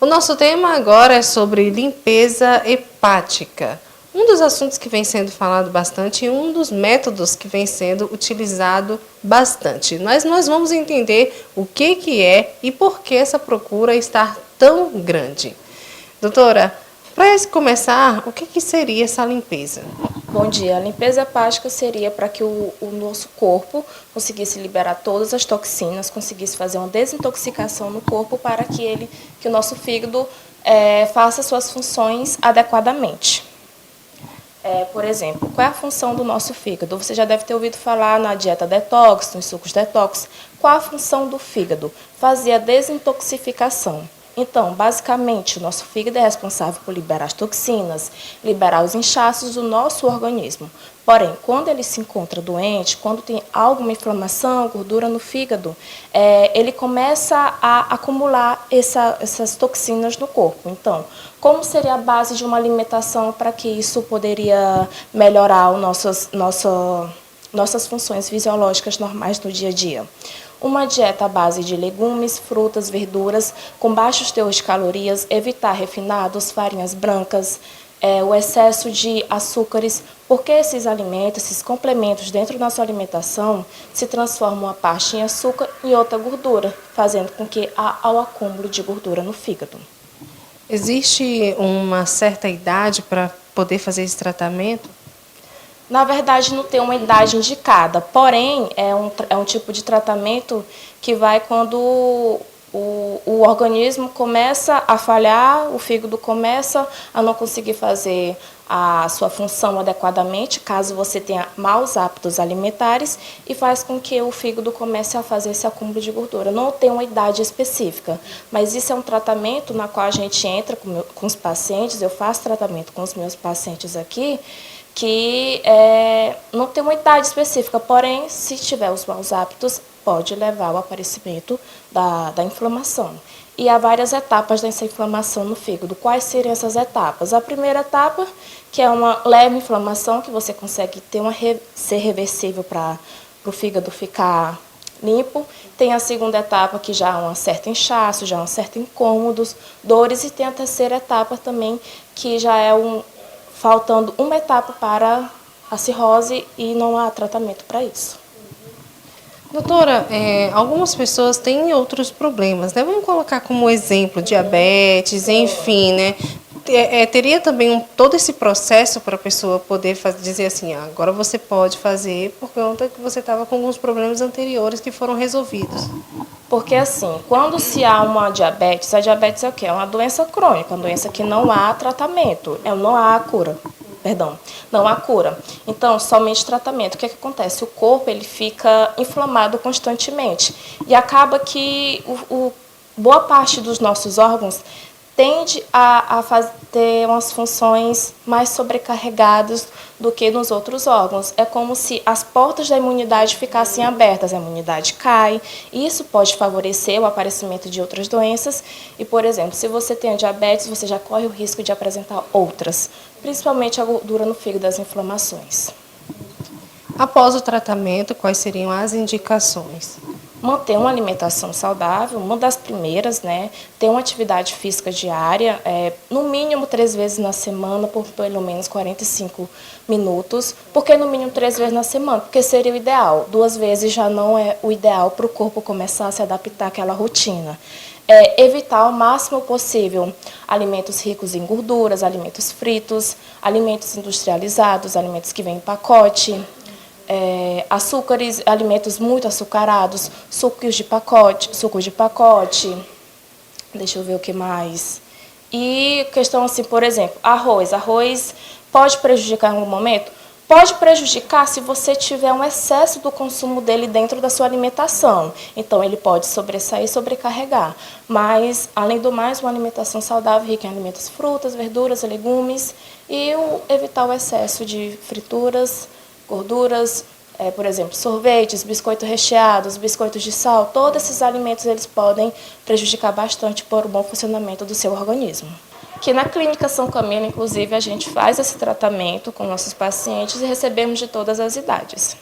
O nosso tema agora é sobre limpeza hepática. Um dos assuntos que vem sendo falado bastante e um dos métodos que vem sendo utilizado bastante. Mas nós vamos entender o que é e por que essa procura está tão grande. Doutora, para começar, o que seria essa limpeza? Bom dia. A limpeza hepática seria para que o nosso corpo conseguisse liberar todas as toxinas, conseguisse fazer uma desintoxicação no corpo para que o nosso fígado faça suas funções adequadamente. Por exemplo, qual é a função do nosso fígado? Você já deve ter ouvido falar na dieta detox, nos sucos detox. Qual a função do fígado? Fazer a desintoxicação. Então, basicamente, o nosso fígado é responsável por liberar as toxinas, liberar os inchaços do nosso organismo. Porém, quando ele se encontra doente, quando tem alguma inflamação, gordura no fígado, ele começa a acumular essas toxinas no corpo. Então, como seria a base de uma alimentação para que isso poderia melhorar nossas funções fisiológicas normais no dia a dia? Uma dieta à base de legumes, frutas, verduras, com baixos teores de calorias, evitar refinados, farinhas brancas, o excesso de açúcares, porque esses alimentos, esses complementos dentro da nossa alimentação se transformam uma parte em açúcar e outra gordura, fazendo com que há o acúmulo de gordura no fígado. Existe uma certa idade para poder fazer esse tratamento? Na verdade, não tem uma idade indicada, porém, é um tipo de tratamento que vai quando o organismo começa a falhar, o fígado começa a não conseguir fazer a sua função adequadamente, caso você tenha maus hábitos alimentares, e faz com que o fígado comece a fazer esse acúmulo de gordura. Não tem uma idade específica, mas isso é um tratamento na qual a gente entra com os pacientes, eu faço tratamento com os meus pacientes aqui, que não tem uma idade específica, porém, se tiver os maus hábitos, pode levar ao aparecimento da inflamação. E há várias etapas dessa inflamação no fígado. Quais seriam essas etapas? A primeira etapa, que é uma leve inflamação, que você consegue ser reversível para o fígado ficar limpo. Tem a segunda etapa, que já há um certo inchaço, já há um certo incômodo, dores. E tem a terceira etapa também, que já é faltando uma etapa para a cirrose e não há tratamento para isso. Doutora, algumas pessoas têm outros problemas, né? Vamos colocar como exemplo diabetes, enfim, né? Teria também todo esse processo para a pessoa poder dizer assim, agora você pode fazer por conta que você estava com alguns problemas anteriores que foram resolvidos. Porque assim, quando se há uma diabetes, a diabetes é o quê? É uma doença crônica, uma doença que não há tratamento, não há cura. Não há cura. Então, somente tratamento. O que acontece? O corpo ele fica inflamado constantemente e acaba que boa parte dos nossos órgãos tende a ter umas funções mais sobrecarregadas do que nos outros órgãos. É como se as portas da imunidade ficassem abertas, a imunidade cai, e isso pode favorecer o aparecimento de outras doenças. E, por exemplo, se você tem a diabetes, você já corre o risco de apresentar outras, principalmente a gordura no fígado, as inflamações. Após o tratamento, quais seriam as indicações? Manter uma alimentação saudável, uma das primeiras, né? Ter uma atividade física diária, no mínimo 3 vezes na semana, por pelo menos 45 minutos. Por que no mínimo 3 vezes na semana? Porque seria o ideal. 2 vezes já não é o ideal para o corpo começar a se adaptar àquela rotina. Evitar ao máximo possível alimentos ricos em gorduras, alimentos fritos, alimentos industrializados, alimentos que vêm em pacote, açúcares, alimentos muito açucarados, sucos de pacote, deixa eu ver o que mais. E questão assim, por exemplo, arroz pode prejudicar em algum momento? Pode prejudicar se você tiver um excesso do consumo dele dentro da sua alimentação. Então, ele pode sobressair e sobrecarregar. Mas, além do mais, uma alimentação saudável, rica em alimentos, frutas, verduras, legumes. E evitar o excesso de frituras, gorduras, por exemplo, sorvetes, biscoitos recheados, biscoitos de sal. Todos esses alimentos eles podem prejudicar bastante para o bom funcionamento do seu organismo. Que na Clínica São Camilo, inclusive, a gente faz esse tratamento com nossos pacientes e recebemos de todas as idades.